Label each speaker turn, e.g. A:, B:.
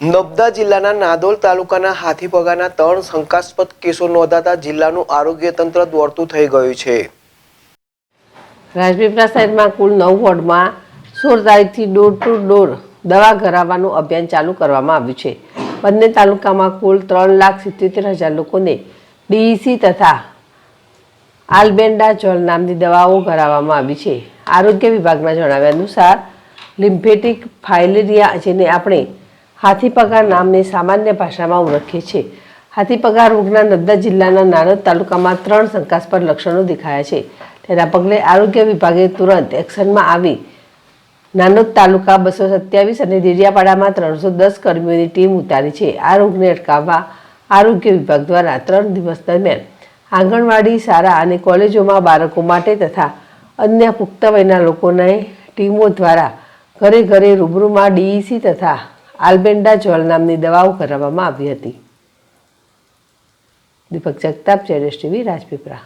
A: નર્મદા જિલ્લાના નાદોલ તાલુકાના હાથીપગાના 3 શંકાસ્પદ કેસો નોંધાતા જિલ્લાનું આરોગ્ય તંત્ર દોડતું થઈ ગયું છે।
B: રાજપીપળા શહેરમાં કુલ 9 વોર્ડમાં 16 તારીખથી ડોર ટુ ડોર દવા કરાવવાનું અભિયાન ચાલુ કરવામાં આવ્યું છે। બંને તાલુકામાં કુલ 3,77,000 લોકોને DEC તથા આલ્બેન્ડાઝોલ નામની દવાઓ કરાવવામાં આવી છે। આરોગ્ય વિભાગના જણાવ્યા અનુસાર લિમ્ફેટિક ફાઇલેરિયા, જેને આપણે હાથીપગા નામની સામાન્ય ભાષામાં ઓળખીએ છીએ, હાથીપગા રોગના નર્મદા જિલ્લાના નારોદ તાલુકામાં 3 શંકાસ્પદ લક્ષણો દેખાયા છે। તેના પગલે આરોગ્ય વિભાગે તુરંત એક્શનમાં આવી નાનોદ તાલુકા 227 અને દેડિયાપાડામાં 310 કર્મીઓની ટીમ ઉતારી છે। આ રોગને અટકાવવા આરોગ્ય વિભાગ દ્વારા 3 દિવસ દરમિયાન આંગણવાડી, શાળા અને કોલેજોમાં બાળકો માટે તથા અન્ય પુખ્ત વયના લોકોની ટીમો દ્વારા ઘરે ઘરે રૂબરૂમાં DEC તથા આલ્બેન્ડાઝોલ નામની દવાઓ કરાવવામાં આવી હતી। દીપક જગતાપ, ZSTV, રાજપીપળા।